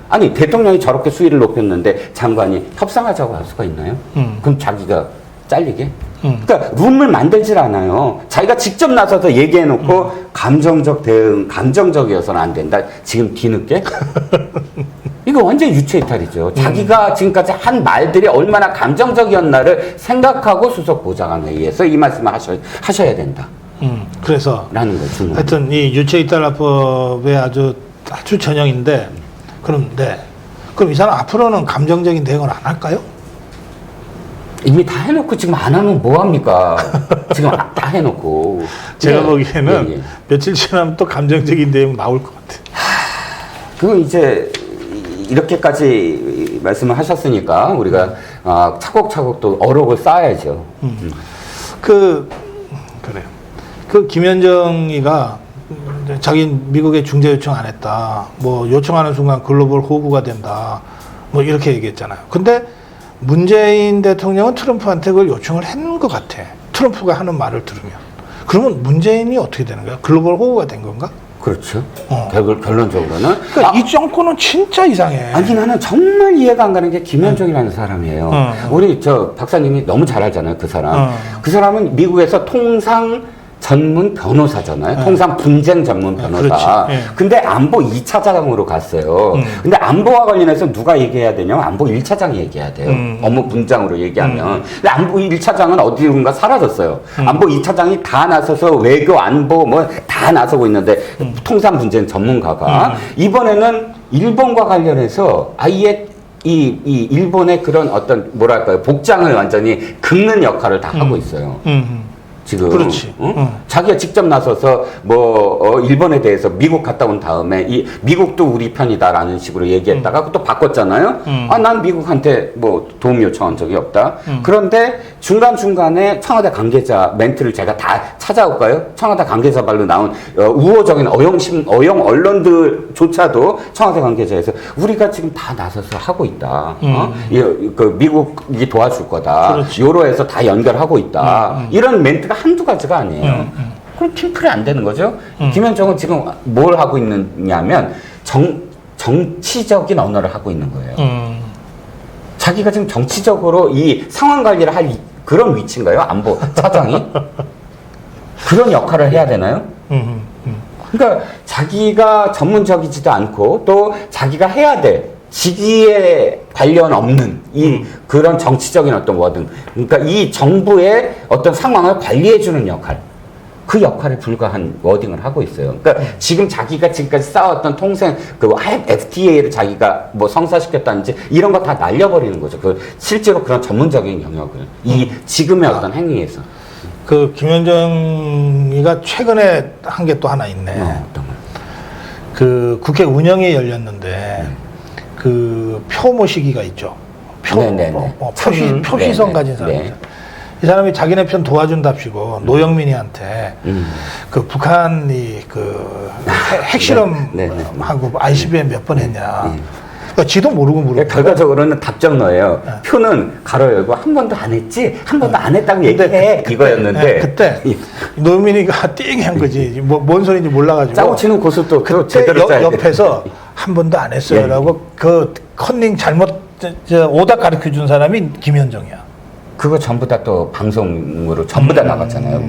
아니, 대통령이 저렇게 수위를 높였는데 장관이 협상하자고 할 수가 있나요? 그럼 자기가 잘리게? 그러니까 룸을 만들질 않아요. 자기가 직접 나서서 얘기해놓고 감정적 대응, 감정적이어서는 안 된다. 지금 뒤늦게? 이거 완전 유체이탈이죠. 자기가 지금까지 한 말들이 얼마나 감정적이었나를 생각하고 수석 보좌관 회의에서 이 말씀을 하셔야 된다. 그래서 라는 거죠. 하여튼 이 유체이탈화법의 아주 전형인데 그럼 이 사람 앞으로는 감정적인 대응을 안 할까요? 이미 다 해놓고 지금 안 하면 뭐합니까? 지금 다 해놓고. 제가 보기에는 며칠 지나면 또 감정적인 대응 나올 것 같아요. 그건 이제 이렇게까지 말씀을 하셨으니까 우리가 차곡차곡 또 어록을 쌓아야죠. 그래요. 그 김현정이가 자기 미국에 중재 요청 안 했다. 뭐 요청하는 순간 글로벌 호구가 된다. 뭐 이렇게 얘기했잖아요. 근데 문재인 대통령은 트럼프한테 그걸 요청을 한 것 같아. 트럼프가 하는 말을 들으면. 그러면 문재인이 어떻게 되는 거야? 글로벌 호구가 된 건가? 그렇죠. 결론적으로는. 그러니까 이 정권은 진짜 이상해. 아니, 나는 정말 이해가 안 가는 게 김현정이라는 사람이에요. 우리 박사님이 너무 잘 알잖아요, 그 사람. 그 사람은 미국에서 통상 전문 변호사잖아요. 통상 분쟁 전문 변호사. 그렇지. 예. 근데 안보 2차장으로 갔어요. 근데 안보와 관련해서 누가 얘기해야 되냐면 안보 1차장이 얘기해야 돼요. 업무 분장으로 얘기하면. 근데 안보 1차장은 어디론가 사라졌어요. 안보 2차장이 다 나서서 외교, 안보 뭐 다 나서고 있는데 통상 분쟁 전문가가 이번에는 일본과 관련해서 아예 이 일본의 그런 어떤 뭐랄까요 복장을 완전히 긁는 역할을 다 하고 있어요. 지금. 그렇지. 자기가 직접 나서서 일본에 대해서 미국 갔다 온 다음에 미국도 우리 편이다라는 식으로 얘기했다가 또 바꿨잖아요. 난 미국한테 뭐 도움 요청한 적이 없다. 그런데 중간중간에 청와대 관계자 멘트를 제가 다 찾아올까요? 청와대 관계자 말로 나온 우호적인 어용 언론들조차도 청와대 관계자에서 우리가 지금 다 나서서 하고 있다. 미국이 도와줄 거다. 그렇지. 요로에서 다 연결하고 있다. 이런 멘트가 한두 가지가 아니에요. 그럼 팀플이 안 되는 거죠. 김현정은 지금 뭘 하고 있느냐면 정치적인 언어를 하고 있는 거예요. 자기가 지금 정치적으로 이 상황 관리를 할 그런 위치인가요? 안보 차장이? 그런 역할을 해야 되나요? 그러니까 자기가 전문적이지도 않고 또 자기가 해야 될 직위에 관련 없는 그런 정치적인 어떤 워딩, 그러니까 이 정부의 어떤 상황을 관리해주는 역할, 그 역할에 불과한 워딩을 하고 있어요. 그러니까 지금 자기가 지금까지 쌓았던 통생, FTA를 자기가 뭐 성사시켰다든지 이런 거 다 날려버리는 거죠. 실제로 그런 전문적인 영역을 지금의 어떤 행위에서. 그 김현정이가 최근에 한 게 또 하나 있네. 어떤 거? 그 국회 운영이 열렸는데 그 표 모시기가 있죠. 표시성 가진 사람이죠. 이 사람이 자기네 편 도와준답시고 노영민이한테 그 북한이 그 핵실험하고 ICBM 몇 번 했냐. 그러니까 지도 모르고 물어보고. 결과적으로는 답정너예요. 표는 가로 열고 한 번도 안 했지? 한 번도 안 했다고 얘기해. 이거였는데. 그때 노영민이가 띵 한 거지. 뭔 소리인지 몰라가지고. 짜고 치는 고수도 그때 제대로 짜야 돼. 옆에서 한 번도 안 했어요. 라고 그 컨닝 잘못 오답 가르쳐 준 사람이 김현정이야. 그거 전부 다 또 방송으로 전부 다 나갔잖아요.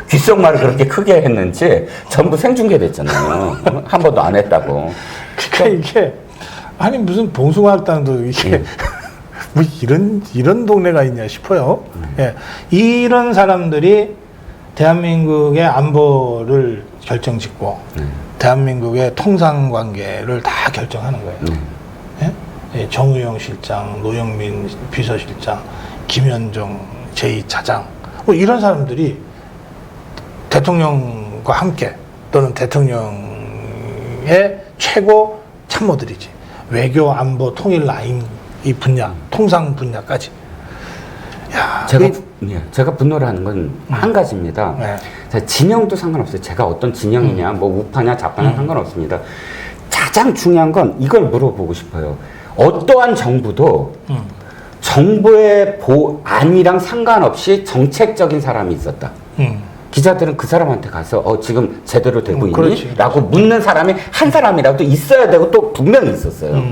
귓속말을 그렇게 크게 했는지 전부 생중계됐잖아요. 한 번도 안 했다고. 그러니까 이게 아니 무슨 봉숭아학당도 이게 뭐 이런 동네가 있냐 싶어요. 예. 이런 사람들이 대한민국의 안보를 결정짓고 대한민국의 통상 관계를 다 결정하는 거예요. 예? 예, 정의용 실장, 노영민 비서실장, 김현정 제2차장 뭐 이런 사람들이 대통령과 함께 또는 대통령의 최고 참모들이지. 외교, 안보, 통일 라인 이 분야, 통상 분야까지. 야, 제가 분노를 하는 건 한 가지입니다. 네. 자, 진영도 상관없어요. 제가 어떤 진영이냐, 뭐 우파냐, 좌파냐 상관없습니다. 가장 중요한 건 이걸 물어보고 싶어요. 어떠한 정부도 정부의 안이랑 상관없이 정책적인 사람이 있었다. 기자들은 그 사람한테 가서 지금 제대로 되고 있니? 그렇지. 라고 묻는 사람이 한 사람이라도 있어야 되고 또 분명히 있었어요.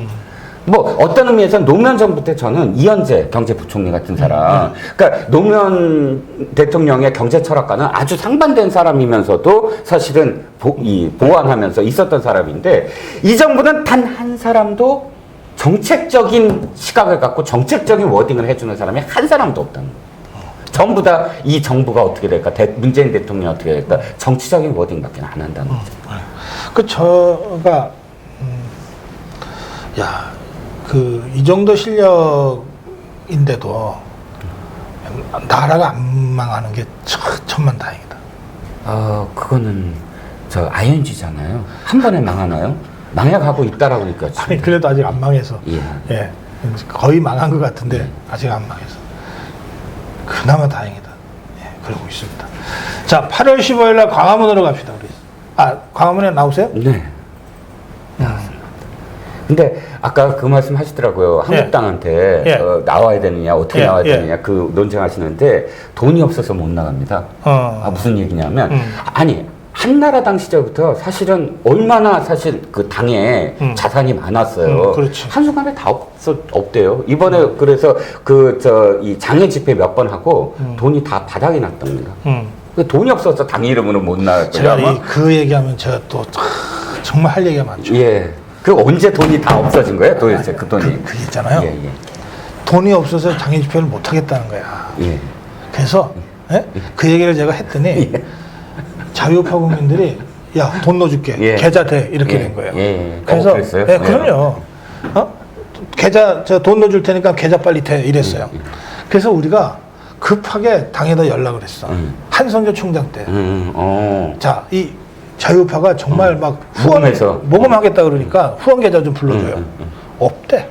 뭐 어떤 의미에서 노무현 정부 때 저는 이현재 경제부총리 같은 사람, 그러니까 노무현 대통령의 경제 철학과는 아주 상반된 사람이면서도 사실은 보완하면서 있었던 사람인데 이 정부는 단 한 사람도 정책적인 시각을 갖고 정책적인 워딩을 해주는 사람이 한 사람도 없다는 거예요. 전부 다 이 정부가 어떻게 될까, 문재인 대통령이 어떻게 될까, 정치적인 워딩밖에 안 한다는 거죠. 이 정도 실력인데도 나라가 안 망하는 게 천만다행이다. 그거는 ING잖아요. 한 번에 망하나요? 망해가고 있다라고 느꼈죠. 아니, 그래도 아직 안 망해서. 예. 예. 거의 망한 것 같은데, 아직 안 망해서. 그나마 다행이다. 예, 그러고 있습니다. 자, 8월 15일 날 광화문으로 갑시다, 우리. 광화문에 나오세요? 네. 근데 아까 그 말씀 하시더라고요. 한국당한테 예. 나와야 되느냐, 어떻게 예. 나와야 예. 되느냐, 그 논쟁하시는데 돈이 없어서 못 나갑니다. 무슨 얘기냐면, 아니, 한나라당 시절부터 사실은 얼마나 사실 그 당에 자산이 많았어요. 그렇지. 한순간에 다 없대요. 이번에 그래서 이 장애 집회 몇 번 하고 돈이 다 바닥이 났답니다. 돈이 없어서 당 이름으로 못 나왔고요. 제가 그 얘기하면 제가 또 정말 할 얘기가 많죠. 예. 그 언제 돈이 다 없어진 거예요? 도대체 그 돈이. 그게 있잖아요. 예, 예. 돈이 없어서 장애 집회를 못 하겠다는 거야. 예. 그래서 그 얘기를 제가 했더니 자유우파 국민들이 야, 돈 넣어줄게. 예. 계좌 대 이렇게 예. 된 거예요. 예. 그래서 그랬어요? 네, 그럼요. 계좌 제가 돈 넣어줄 테니까 계좌 빨리 대 이랬어요. 그래서 우리가 급하게 당에다 연락을 했어. 한성교 총장 때. 자, 이 자유우파가 정말 막 모금하겠다 그러니까 후원 계좌 좀 불러줘요. 없대.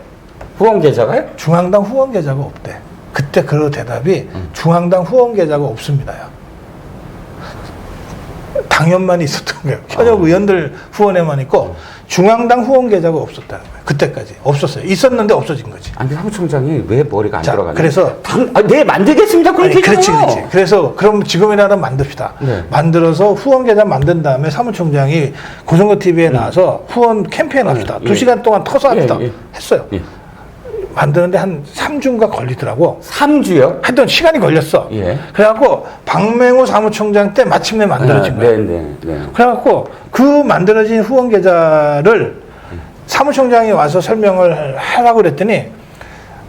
후원 계좌가요? 중앙당 후원 계좌가 없대. 그때 그 대답이 중앙당 후원 계좌가 없습니다요. 당연만 있었던 거예요. 현역 의원들 후원에만 있고 중앙당 후원 계좌가 없었다는 거예요. 그때까지 없었어요. 있었는데 없어진 거지. 아니 사무총장이 왜 머리가 안 들어가냐? 그래서 네 만들겠습니다. 그렇게 그렇지. 그래서 그럼 지금이라도 만듭시다. 네. 만들어서 후원 계좌 만든 다음에 사무총장이 고성거 TV에 나와서 후원 캠페인 합시다. 2시간 동안 터서 합시다. 했어요. 만드는데 한 3주인가 걸리더라고. 3주요? 하여튼 시간이 걸렸어. 예. 그래갖고 박맹호 사무총장 때 마침내 만들어진 거예요. 네. 그래갖고 그 만들어진 후원 계좌를 사무총장이 와서 설명을 하라고 그랬더니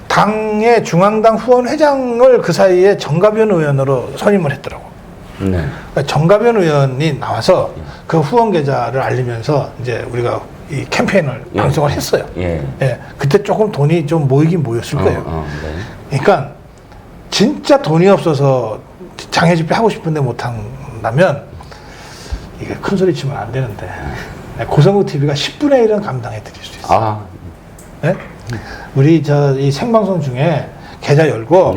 당의 중앙당 후원 회장을 그 사이에 정가변 의원으로 선임을 했더라고. 네. 그러니까 정가변 의원이 나와서 그 후원 계좌를 알리면서 이제 우리가 이 캠페인을 방송을 했어요. 예. 그때 조금 돈이 좀 모이긴 모였을 거예요. 네. 그러니까 진짜 돈이 없어서 장애 집회 하고 싶은데 못 한다면 이게 큰 소리 치면 안 되는데 고성국 TV가 10분의 1은 감당해 드릴 수 있어요. 네? 우리 이 생방송 중에 계좌 열고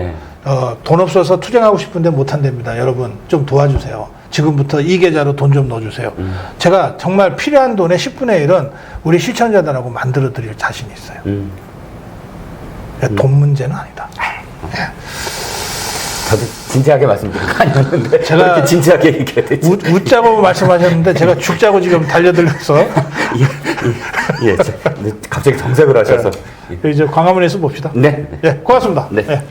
돈 없어서 투쟁하고 싶은데 못 한답니다. 여러분 좀 도와주세요. 지금부터 이 계좌로 돈 좀 넣어주세요. 제가 정말 필요한 돈의 10분의 1은 우리 시청자들하고 만들어 드릴 자신이 있어요. 돈 문제는 아니다. 저도 진지하게 말씀드린 거 아니었는데 제가 그렇게 진지하게 얘기해야 되지. 웃자고 말씀하셨는데 제가 죽자고 지금 달려들어서 예, 갑자기 정색을 하셔서 이제 광화문에서 봅시다. 네. 예, 고맙습니다. 네. 예.